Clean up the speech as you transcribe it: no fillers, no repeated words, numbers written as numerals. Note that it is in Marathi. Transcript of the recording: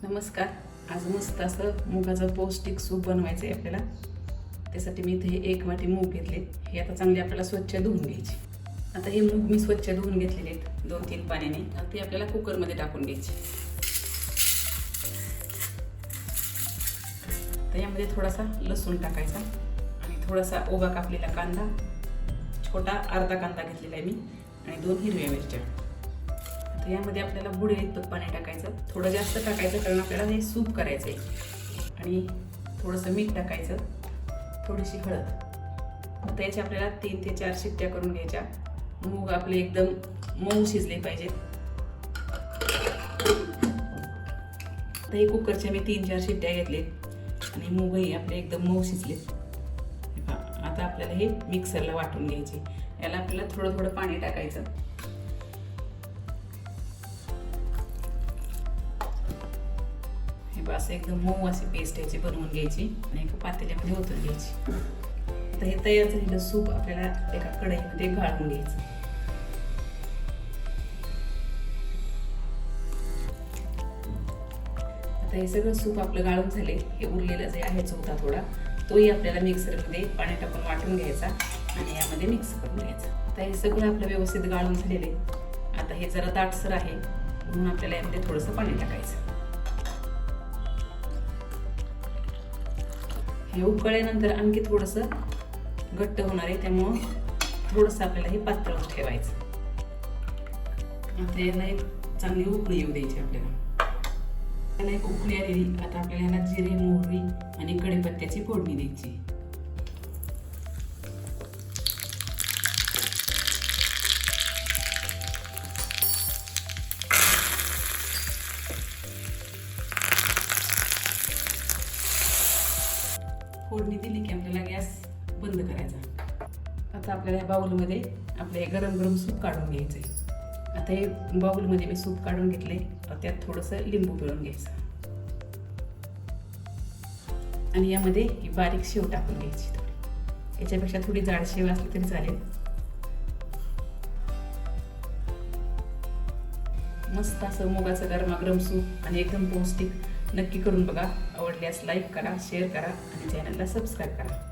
नमस्कार. आज मस्त असं मुगाचं पौष्टिक सूप बनवायचं आहे आपल्याला. त्यासाठी मी इथे 1 वाटी मूग घेतले. हे आता चांगले आपल्याला स्वच्छ धुवून घ्यायचे. आता हे मूग मी स्वच्छ धुवून घेतलेले आहेत 2-3 पाण्याने. आता ते आपल्याला कुकरमध्ये टाकून घ्यायचे. तर यामध्ये थोडासा लसूण टाकायचा आणि थोडासा उभा कापलेला कांदा, छोटा अर्धा कांदा घेतलेला आहे मी, आणि 2 हिरव्या मिरच्या. आता यामध्ये आपल्याला बुडेल इतपत पाणी टाकायचं. थोडं जास्त टाकायचं कारण आपल्याला हे सूप करायचं आहे. आणि थोडंसं मीठ टाकायचं, थोडीशी हळद. आता याच्या आपल्याला 3 ते 4 शिट्ट्या करून घ्यायच्या. मूग आपले एकदम मऊ शिजले पाहिजेत. आता हे कुकरच्या मी 3-4 शिट्ट्या घेतले आणि मूगही आपले एकदम मऊ शिजलेत. आता आपल्याला हे मिक्सरला वाटून घ्यायचे. याला आपल्याला थोडं थोडं पाणी टाकायचं. हे असं एकदम मऊ अशी पेस्ट याची बनवून घ्यायची आणि एका पातेल्यामध्ये ओतून घ्यायची. आता हे तयार झालेलं सूप आपल्याला एका कढईमध्ये गाळून घ्यायचं. आता हे सगळं सूप आपलं गाळून झाले. हे उरलेलं जे आहे चौथा थोडा, तोही आपल्याला मिक्सरमध्ये पाणी टाकून वाटून घ्यायचा आणि यामध्ये मिक्स करून घ्यायचा. आता हे सगळं आपलं व्यवस्थित गाळून झालेले. आता हे जरा दाटसर आहे म्हणून आपल्याला यामध्ये थोडंसं पाणी टाकायचं. हे उकळल्यानंतर आणखी थोडंसं घट्ट होणार आहे, त्यामुळं थोडंसं आपल्याला हे पातळ ठेवायचं. आता याला एक चांगली उकळी येऊ द्यायची आपल्याला. त्याला एक उकळी आलेली. आता आपल्याला याला जिरे, मोहरी आणि कढीपत्त्याची फोडणी द्यायची. फोडणी दिली की आपल्याला गॅस बंद करायचा. आता आपल्याला या बाउलमध्ये आपले गरम गरम सूप काढून घ्यायचे. आता हे बाउलमध्ये मी सूप काढून घेतले. त्यात थोडंसं लिंबू पिळून घ्यायचं आणि यामध्ये ही बारीक शेव टाकून घ्यायची. याच्यापेक्षा थोडी जाड शेव असली तरी चालेल. मस्त असं मुगाचं गरमागरम सूप आणि एकदम पौष्टिक. नक्की करून बघा. आवडल्यास लाईक करा, शेअर करा आणि चॅनलला सबस्क्राईब करा.